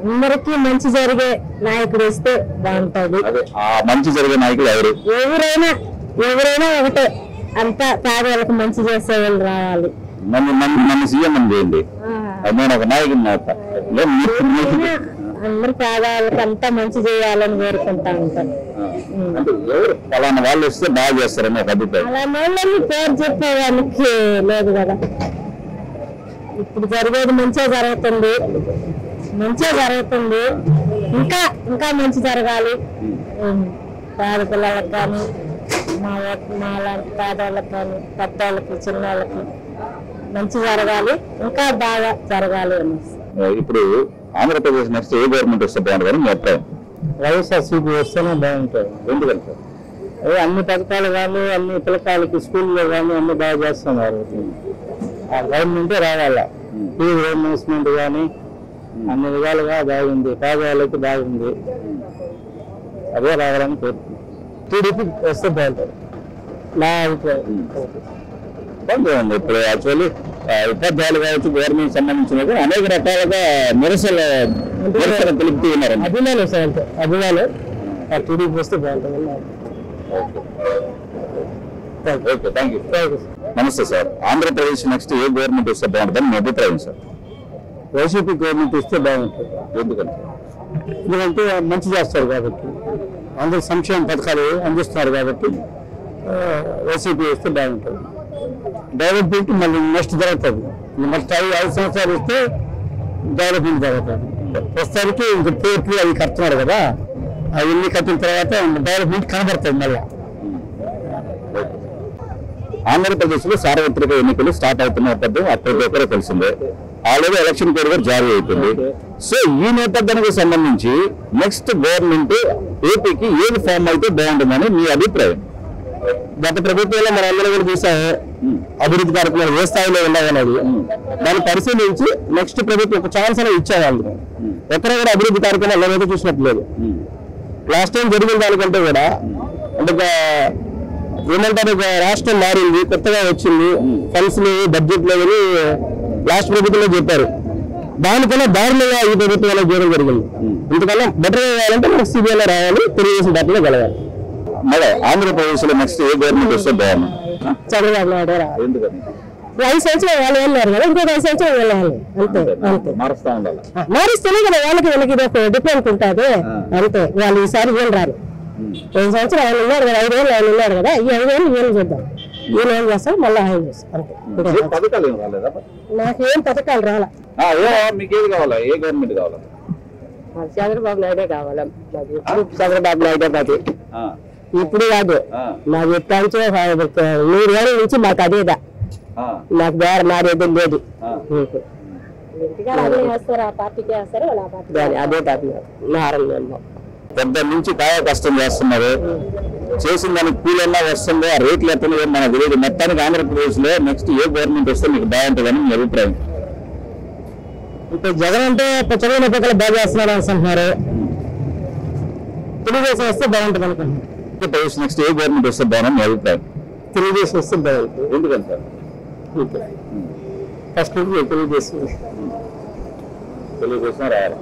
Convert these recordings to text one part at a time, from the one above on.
అందరికీ మంచి జరిగే నాయకుడు వస్తే బాగుంటది. మంచి జరిగే నాయకులు ఎవరైనా ఒకటే, అంతా పేదవాళ్ళకి మంచి చేసే వాళ్ళు రావాలి. నన్ను సీఎం అని చేయండి, నేను ఒక నాయకుడిని. అందరు పేదవాళ్ళకి అంతా మంచి చేయాలని కోరుకుంటా ఉంటారు. అలాంటి వాళ్ళు వస్తే బాగా చేస్తారని ఒక అభిప్రాయం. అలాంటి వాళ్ళని పేరు చెప్పేదానికి లేదు కదా. ఇప్పుడు జరిగేది మంచిగా జరుగుతుంది, ఇంకా మంచి జరగాలి. పేద పిల్లలకు కానీ, మా లాంటి పేదవాళ్ళకి కానీ, పెద్దవాళ్ళకి, చిన్నవాళ్ళకి మంచి జరగాలి, ఇంకా బాగా జరగాలి అనేసి. ఇప్పుడు ఆంధ్రప్రదేశ్ నెక్స్ట్ ఏ గవర్నమెంట్ వస్తే బాగుంటుందని మీ అభిప్రాయం? వైఎస్ఆర్సీపీ వస్తేనే బాగుంటుంది. ఎందుకంటే అన్ని పథకాలు కానీ, అన్ని పిల్లకాయలకి స్కూల్లో కానీ అన్ని బాగా చేస్తున్నారు. ఆ గవర్నమెంటే రావాలా. ఫీ రియంబర్స్మెంట్ కానీ అన్ని విధాలుగా బాగుంది, పేదవాళ్ళకి బాగుంది. అదే రావాలని కోరుకుంటున్నాను. టీడీపీ వస్తే బాగుంటుంది నా అభిప్రాయం. బాగుంది. ఇప్పుడు యాక్చువల్లీ ఉపాధ్యాయులు కావచ్చు, గవర్నమెంట్ సంబంధించినవి అనేక రకాలుగా నిరసన తెలుపుతూ ఉన్నారు. అభిమానం సార్, అంటే అభిమానం. టీడీపీ వస్తే బాగుంటుంది. Okay, thank you. నమస్తే సార్. ఆంధ్రప్రదేశ్ నెక్స్ట్ ఏ గవర్నమెంట్ వస్తే బాగుంటుందని మీ అభిప్రాయం సార్? వైసీపీ గవర్నమెంట్ వస్తే బాగుంటుంది. ఎందుకంటే మంచి చేస్తారు కాబట్టి, అందరూ సంక్షేమ పథకాలు అందిస్తున్నారు కాబట్టి వైసీపీ వస్తే బాగుంటుంది. డెవలప్మెంట్ మళ్ళీ నెక్స్ట్ జరుగుతుంది. నెక్స్ట్ 5 సంవత్సరాలు వస్తే డెవలప్మెంట్ జరుగుతుంది. ప్రస్తుతానికి ఇంక పోర్ట్లు అవి కడుతున్నారు కదా, అవన్నీ కట్టిన తర్వాత డెవలప్మెంట్ కనబడుతుంది మళ్ళీ. ఆంధ్రప్రదేశ్ లో సార్వత్రిక ఎన్నికలు స్టార్ట్ అవుతున్నప్పుడు ప్రతి ఒక్కరూ తెలిసిందే. ఆల్రెడీ ఎలక్షన్ కోడ్ కూడా జారీ అవుతుంది. సో ఈ నేపథ్యానికి సంబంధించి నెక్స్ట్ గవర్నమెంట్ ఏపీకి ఏది ఫామ్ అయితే బాగుంటుందని మీ అభిప్రాయం? గత ప్రభుత్వంలో మన అందరూ కూడా చూసాము, అభివృద్ధి కార్యక్రమాలు ఏ స్థాయిలో ఉన్నాయనేది. దాన్ని పరిశీలించి నెక్స్ట్ ప్రభుత్వం ఒక ఛాన్స్ అనేది ఇచ్చేవాళ్ళు. ఎక్కడ కూడా అభివృద్ధి కార్యక్రమాలు ఏదైతే చూసినట్లేదు. లాస్ట్ టైం జరిగిన దానికంటే కూడా అంటే ఏమంటారు, రాష్ట్రం మారింది, కొత్తగా వచ్చింది, ఫండ్స్ లేవు, బడ్జెట్ లేవని లాస్ట్ ప్రభుత్వంలో చెప్పారు. దానికన్నా దారుణంగా ఈ ప్రభుత్వంలో చేయడం జరిగింది. ఇంతకన్నా బెటర్ కావాలంటే మనకు సిబిఐలో రావాలి, తెలుగుదేశం పార్టీలో గెలవాలి. మరి ఆంధ్రప్రదేశ్ లో నెక్స్ట్ ఏ గవర్నమెంట్ వస్తే బాగుంది? చంద్రబాబు నాయుడు రావాలి. ఎందుకని? 5 సంవత్సరాలు వాళ్ళు వెళ్ళారు కదా, ఇంకొక 5 సంవత్సరాలు వెళ్ళాలి. అంతే మారుస్తా ఉండాలి. మారిస్తేనే కదా వీళ్ళకి ఇది ఒక డిఫరెంట్ ఉంటుంది. అంతే, వాళ్ళు ఈసారి వీళ్ళు రారు. 5 సంవత్సరాలు ఆయన ఉన్నారు కదా, 5 ఏళ్ళు ఆయన ఉన్నారు కదా, ఈ 5 ఏళ్ళు వీళ్ళు చూద్దాం. వీళ్ళు ఏం చేస్తారు, మళ్ళీ ఆయన చేస్తారు. అంతే. పథకాలు ఏం రాలేదా? నాకేం పథకాలు రాలా. మీకు ఏది కావాలా? ఏ గవర్నమెంట్ కావాలా? చంద్రబాబు నాయుడే కావాలా. చంద్రబాబు నాయుడే కాదు, ఇప్పుడు కాదు, నాకు ఎప్పుడు 100 ఏళ్ళ నుంచి మాకు అదేదా, నాకు వేరే మారేది లేదు. అదే పెద్ద నుంచి కాయ కష్టం చేస్తున్నారు. చేసిన దానికి కూలన్నా వస్తుందో, ఆ రేట్లు ఎత్తలేదో మనకు తెలియదు. మొత్తానికి ఆంధ్రప్రదేశ్ లో నెక్స్ట్ ఏ గవర్నమెంట్ వస్తే మీకు బాగుంటుందని మీ అభిప్రాయం? ఇప్పుడు జగన్ అంటే చదివిన పక్కన బాగా చేస్తున్నారు అనుకుంటున్నారు. తెలుగుదేశం వస్తే బాగుంటుంది అనుకుంటున్నారు. నెక్స్ట్ ఏ గవర్నమెంట్ వస్తే బాగుందని మీ అభిప్రాయం? తెలుగుదేశం వస్తే బాగుంటుంది. ఎందుకంటే ఫస్ట్ తెలుగుదేశం రావాలి.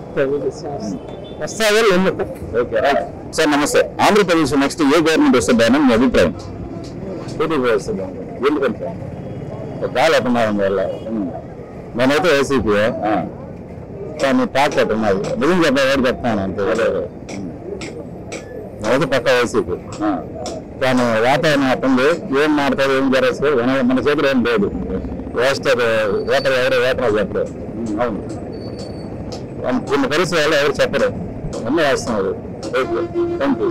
వస్తాయని నమ్మకం. Okay, right sir. నమస్తే. ఆంధ్రప్రదేశ్ నెక్స్ట్ ఏ గవర్నమెంట్ వస్తే బాగుందని మీ అభిప్రాయం? టీడీపీ వస్తే బాగుంటుంది. ఎందుకంటే గాలి అభిమానం వల్ల. నేనైతే వైసీపీ, కానీ టాక్ ఉన్నది. నిజం చెప్పేవాడు చెప్తాను అంతే. నేనైతే పక్క వైసీపీ, కానీ వాతావరణం అట్టుంది. ఏం మాడతారు, ఏం జరగదు, మన చేతిలో ఏం లేదు. వేస్తారు ఓటర్, ఎవరు వేతనాలు చెప్పరు. అవును, కొన్ని పరిస్థితుల వల్ల ఎవరు చెప్పరు, అన్నీ వేస్తున్నారు. Okay, thank you.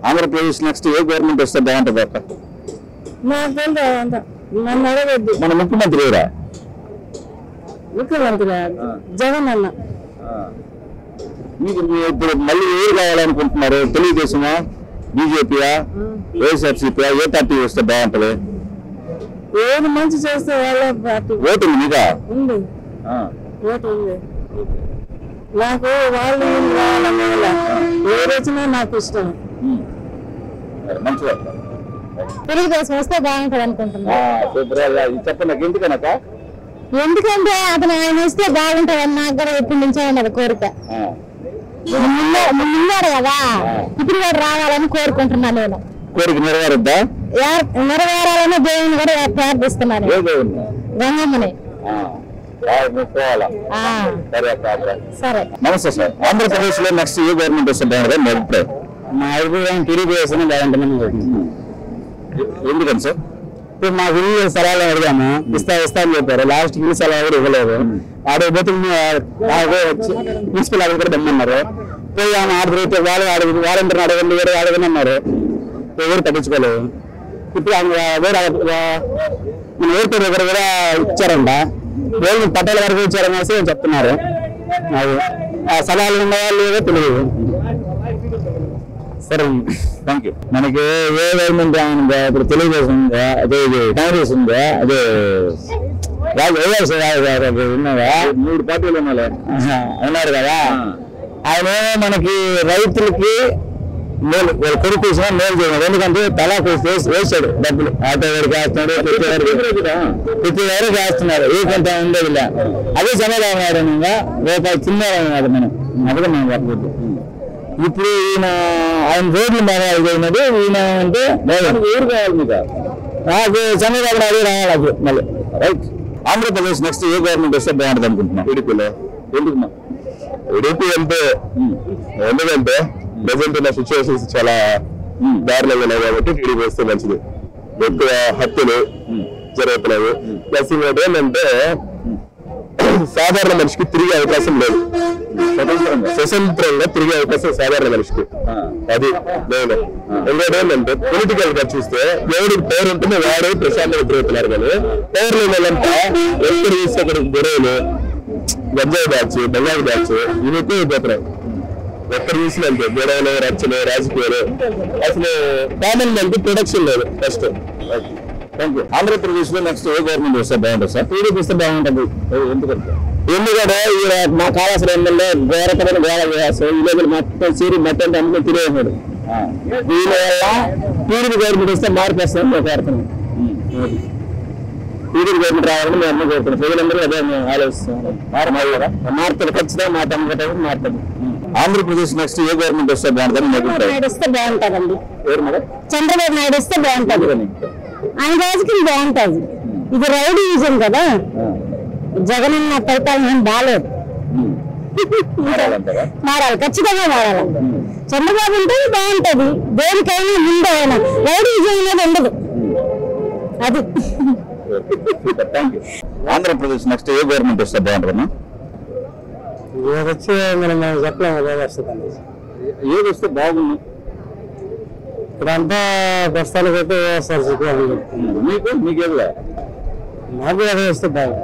Andhra Pradesh next A government వస్తే బాగుంటుంది అక్క? మన ముఖ్యమంత్రి ఎవరా? ముఖ్యమంత్రి జగన్ అన్న. మీకు ఇప్పుడు మళ్ళీ ఏది కావాలనుకుంటున్నారు? తెలుగుదేశమా, బీజేపీయా, వైఎస్ఆర్సీపీయా, ఏ పార్టీ వస్తే బాగుంటుంది? ఏది మంచి చేస్తే వాళ్ళే పార్టీ. ఓటు ఉంది మీకా? ఉంది, ఓటు ఉంది నాకు. వాళ్ళు రావాలన్నా ఏ రోజున నాకు ఇష్టం. మంచిగా తెలుగుదేశం వస్తే బాగుంటుంది అనుకుంటున్నా. చెప్పండి నాకు ఎందుకనక? ఎందుకంటే ఆయన వస్తే బాగుంటుంది అని నాకు కూడా ఎప్పటి నుంచో ఉన్నది కోరిక. ఉన్నాడు కదా ఇప్పుడు కూడా రావాలని కోరుకుంటున్నాను నేను. కోరిక నెరవేరుద్దా? నెరవేరాలని దేవుని కూడా ప్రార్థిస్తున్నాను. గంగమ్మని. సరే. నమస్తే సార్. ఆంధ్రప్రదేశ్ లో నెక్స్ట్ ఏ గవర్నమెంట్ వస్తే బాగుంటుంది మీ అభిప్రాయం? మా అభిప్రాయం టీడీపీ వేస్తేనే బాగుంటుందని కోరుకుంటున్నాం. ఎందుకని సార్? ఇప్పుడు మాకు ఇల్లు స్థలాలు అడిగాము, ఇస్తా అని చెప్పారు. లాస్ట్ ఇల్లు స్థలాలు కూడా ఇవ్వలేదు. ఆడే బతుకు వచ్చి ప్రిన్సిపల్ అడిగి కూడా దమ్మన్నారు. పోయి ఆమె ఆడదైతే వాళ్ళందరూ అడగండి, వేరే అడగని అన్నారు. ఎవరు పట్టించుకోలేదు. ఇప్పుడు ఆమె వేరే మన ఊరితో దగ్గర కూడా ఇచ్చారంట. వేళ్ళు పట్టాల వరకు ఇచ్చారనేసి చెప్తున్నారు. అది ఆ స్థలాలు ఉన్న వాళ్ళు ఏదో తెలియదు. సరే, థ్యాంక్ యూ. మనకి ఏ గవర్నమెంట్ ఇప్పుడు తెలుగుదేశం ఉందా, అదే కాంగ్రెస్ ఉందా, అదే ఉన్నావా? 3 పార్టీలు ఉన్నారు కదా. ఆయన మనకి రైతులకి మేలు కొడుకు మేలు చేయడం. ఎందుకంటే తలాకు వేసాడు డబ్బులు. ఆటో వాడికి వేస్తున్నాడు, ప్రతి వారికి వేస్తున్నారు. ఏ కొంత ఉండేది. అదే చంద్రబాబు నాయుడు రూపాయి చిన్నాడు మనం. అదే మనం చెప్పలేదు. ఇప్పుడు ఆయన రోడ్లు బాగా అయిపోయినది. ఈయన అంటే ఊరు కావాలి మీకు. నాకు చంద్రబాబు నాయుడు రావాలి మళ్ళీ. రైట్. ఆంధ్రప్రదేశ్ నెక్స్ట్ ఏ గవర్నమెంట్ వస్తే బాగుంటుంది అనుకుంటున్నాం? టీడీపీలో. ఎందుకు టీడీపీ అంటే ఎందుకంటే ప్రజెంట్ ఉన్న సిచ్యువేషన్స్ చాలా దారుణంగా ఉన్నాయి కాబట్టి టీడీపీ వస్తే మంచిది. ఎక్కువ హత్యలు జరుగుతున్నాయి. ప్లస్ ఇంకోటి ఏంటంటే సాధారణ మనిషికి తిరిగే అవకాశం లేదు. స్వతంత్రంగా తిరిగే అవకాశం సాధారణ మనిషికి అది లేదు. ఇంకోటి ఏంటంటే పొలిటికల్ గా చూస్తే ఎవరికి పవర్ ఉంటుందో వాడు ప్రశాంతంగా తిరుగుతున్నారు. కానీ పవర్ లేని వాళ్ళంతా ఎక్కడ చూస్తే అక్కడ గొడవలు, గంజాయి బ్యాచ్, బంగారు బ్యాచ్ ఇవి ఎక్కువ అయిపోతున్నాయి. ఎక్కడ చూసినా అంతే గొడవలు, రచ్చలు, రాజకీయాలు. అసలు కామన్ మ్యాన్కి ప్రొడక్షన్ లేదు. First thank you. ఆంధ్రప్రదేశ్ లో నెక్స్ట్ ఏ గవర్నమెంట్ వస్తే బాగుంటుంది సార్? టీడీపీ వస్తే బాగుంటుంది. ఎందుకంటే మా కాళాశ్రీ ఎమ్మెల్యే ఘోరకమైన గోడ చేస్తాడు. ఈ రోజులు మొత్తం సీరి మొత్తం అమ్ముకుని తినేసాడు. దీనివల్ల టీడీపీ గవర్నమెంట్ వస్తే మార్పు వస్తుందని మేము కోరుతున్నాం. టీడీపీ గవర్నమెంట్ రావాలని మేము అమ్మ కోరుతున్నాం. ప్రజలందరూ అదే మేము ఆలోచిస్తున్నాం. మారుతుంది ఖచ్చితంగా. మా తమ్ముడు మారుతుంది. ఆంధ్రప్రదేశ్ నెక్స్ట్ ఏ గవర్నమెంట్ వస్తే బాగుంటుంది? వస్తే బాగుంటుందండి. చంద్రబాబు నాయుడు వస్తే బాగుంటుంది. ఆయన రాజకీయం బాగుంటుంది. ఇది రౌడీ విజన్ కదా. జగన్ అన్న పరిపాలన ఏం బాగాలేదు. మారాలి, ఖచ్చితంగా మారాలి. చంద్రబాబు ఉంటే బాగుంటది. దేనికైనా ముందు ఆయన రౌడీ విజన్ అనేది ఉండదు. అది ఆంధ్రప్రదేశ్ నెక్స్ట్ ఏ గవర్నమెంట్ వస్తే బాగుంటుందన్నా? వచ్చి మనం చెప్పలేము ఏది వస్తుందండి. ఏది వస్తే బాగుంది? ఇప్పుడంతా ప్రస్తుతానికి అయితే మీకేలా నాకు అదే వస్తే బాగుంది.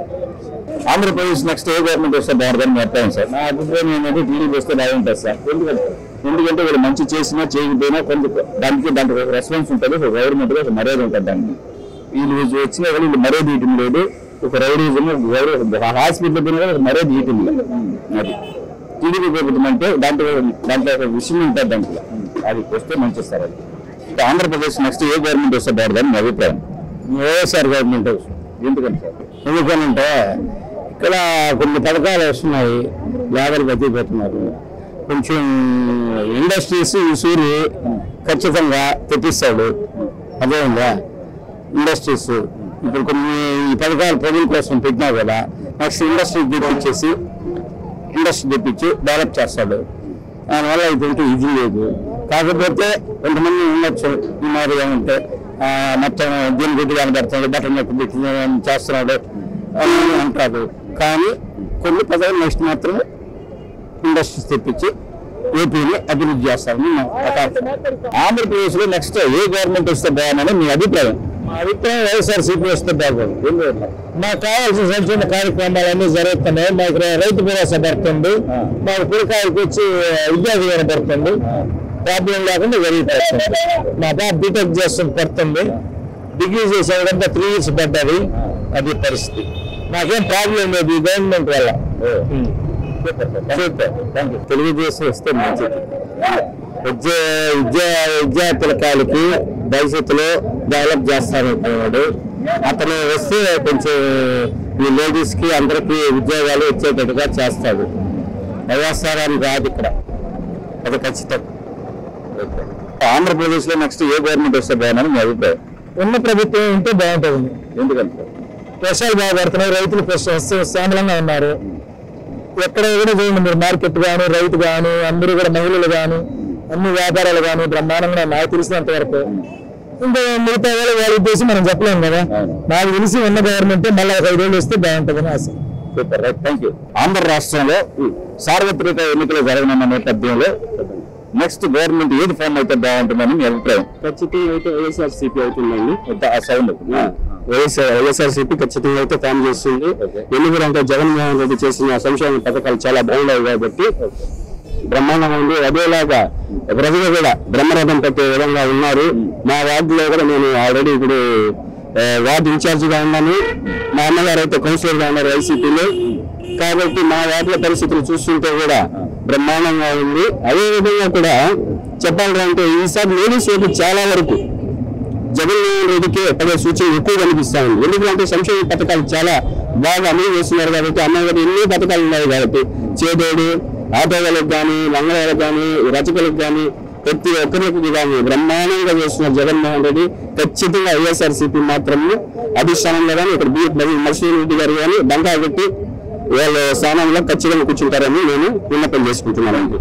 ఆంధ్రప్రదేశ్ నెక్స్ట్ ఏ గవర్నమెంట్ వస్తే బాగుంటుందని చెప్పాను సార్. నా అభిప్రాయం ఏంటంటే టీడీపీ వస్తే బాగుంటుంది సార్. ఎందుకంటే వీళ్ళు మంచి చేసినా చేయకపోయినా కొంచెం దానికి రెస్పాన్స్ ఉంటుంది. ఒక గవర్నమెంట్ ఒక మర్యాద ఉంటుంది. దానికి వీళ్ళు వచ్చిన వాళ్ళు వీళ్ళు మర్యాద ఇయటం లేదు. ఒక రౌడీజం హాస్పిటల్ పోయినా ఒక మర్యాద ఇయటం లేదు. అది టీడీపీ ప్రభుత్వం అంటే దాంట్లో ఒక విషయం ఉంటుంది. దాంట్లో అది వస్తే మంచి సార్. అది ఆంధ్రప్రదేశ్ నెక్స్ట్ ఏ గవర్నమెంట్ వస్తే బాగుంటుందని మీ అభిప్రాయం? వైఎస్ఆర్ గవర్నమెంట్. ఎందుకని సార్? ఎందుకనంటే ఇక్కడ కొన్ని పథకాలు వస్తున్నాయి. లేబర్ బతికిపోతున్నారు. కొంచెం ఇండస్ట్రీస్ ఈ సూరి ఖచ్చితంగా తెప్పిస్తాడు. అదే ఉందా ఇండస్ట్రీస్. ఇప్పుడు కొన్ని ఈ పథకాలు ప్రజల కోసం పెట్టినా కదా నెక్స్ట్ ఇండస్ట్రీ తెప్పించి డెవలప్ చేస్తాడు. దానివల్ల ఇదంటూ ఇది లేదు. కాకపోతే కొంతమంది ఉండొచ్చు ఈ మాదిరిగా ఉంటే మొత్తం దీని గుడ్డి కనబడుతున్నాడు, బట్టలు నొప్పి చేస్తున్నాడు అని అంటారు. కానీ కొన్ని పదాలు నెక్స్ట్ మాత్రమే ఇండస్ట్రీస్ తెప్పించి ఏపీని అభివృద్ధి చేస్తారని ఆంధ్రప్రదేశ్ లో నెక్స్ట్ ఏ గవర్నమెంట్ వస్తే బాగుందని మీ అభిప్రాయం? మా అభిప్రాయం వైఎస్ఆర్సీపీ వస్తే బాగుంది. మాకు కావాల్సిన సంక్షేమ కార్యక్రమాలన్నీ జరుగుతున్నాయి. మాకు రైతు భరోసా పడుతుంది. మాకు కూరగాయలకు వచ్చి విద్యా దీవెన పడుతుంది. ప్రాబ్లం లేకుండా జరుగుతుంది. మా బాబు బీటెక్ చేస్తుంది పడుతుంది. డిగ్రీ చేసేదంతా 3 years పడ్డది. అది పరిస్థితి. నాకేం ప్రాబ్లం లేదు ఈ గవర్నమెంట్ వల్ల. తెలుగుదేశం వస్తే మంచిది. విద్యార్థులకి భవిష్యత్తులో డెవలప్ చేస్తానంటున్నాడు. అతను వస్తే కొంచెం ఈ లేడీస్ కి అందరికి ఉద్యోగాలు వచ్చేటట్టుగా చేస్తాడు. వైఎస్ఆర్ అని కాదు ఇక్కడ అది ఖచ్చితం. ఆంధ్రప్రదేశ్ లో నెక్స్ట్ ఏ గవర్నమెంట్ వస్తే బాగుందని మీ అభిప్రాయం? ఉన్న ప్రభుత్వం ఉంటే బాగుంటుంది. ఎందుకంటే వర్షాలు బాగా పడుతున్నాయి, రైతులు శ్యామలంగా ఉన్నారు. ఎక్కడ కూడా చూడండి మీరు, మార్కెట్ కానీ రైతు కానీ అందరూ కూడా మహిళలు కానీ అన్ని వ్యాపారాలు కానీ బ్రహ్మాండంగా నాకు తెలిసినంత వరకు. ఇంకా మిగతా వాళ్ళ ఉద్దేశం మనం చెప్పలేము కదా. నాకు తెలిసి ఉన్న గవర్నమెంట్ మళ్ళీ 5 ఏళ్ళు వస్తే బాగుంటుందని ఆశ. Super, right, thank you. Andhra రాష్ట్రంలో సార్వత్రిక ఎన్నికలు జరగనున్న నేపథ్యంలో నెక్స్ట్ గవర్నమెంట్ ఏది ఫామ్ అయితే బాగుంటుందని మీ అభిప్రాయం? ఖచ్చితంగా అయితే వైఎస్ఆర్సీపీ అవుతుందండి. ఆ సౌండ్ వైఎస్ఆర్సీపీ ఖచ్చితంగా అయితే ఫామ్ చేస్తుంది. ఎందుకంటే జగన్మోహన్ రెడ్డి చేసిన సంక్షేమ పథకాలు చాలా బాగున్నాయి కాబట్టి బ్రహ్మాండంగా ఉంది. అదేలాగా ప్రజలు కూడా బ్రహ్మరథం పెట్టే విధంగా ఉన్నారు. మా వార్డులో కూడా నేను ఆల్రెడీ ఇప్పుడు వార్డు ఇన్ఛార్జ్ గా ఉన్నాను. మా అన్నగారు అయితే కౌన్సిలర్ గా ఉన్నారు వైసీపీలో. కాబట్టి మా వార్డుల పరిస్థితులు చూస్తుంటే కూడా బ్రహ్మాండంగా ఉంది. అదే విధంగా కూడా చెప్పాలంటే ఈసారి లేడీస్ ఓట్లు చాలా వరకు జగన్మోహన్ రెడ్డికి పడే సూచన ఎక్కువ కనిపిస్తా ఉంది. ఎందుకంటే సంక్షేమ పథకాలు చాలా బాగా అమలు చేస్తున్నారు కాబట్టి, అన్నగారు ఎన్నో పథకాలు ఉన్నాయి కాబట్టి చేదోడు ఆటో వాళ్ళకి కానీ, లంగళాలకు కానీ, రచకులకు కానీ ప్రతి ఒక్కరికి కానీ బ్రహ్మాండంగా చేస్తున్నారు జగన్మోహన్ రెడ్డి. ఖచ్చితంగా వైఎస్ఆర్సీపీ మాత్రమే అధిష్టానంలో కానీ ఇక్కడ మల్సూరి రెడ్డి గారు కానీ బంకా పెట్టి వాళ్ళ స్థానంలో ఖచ్చితంగా కూర్చుంటారని నేను విన్నపం చేసుకుంటున్నాను.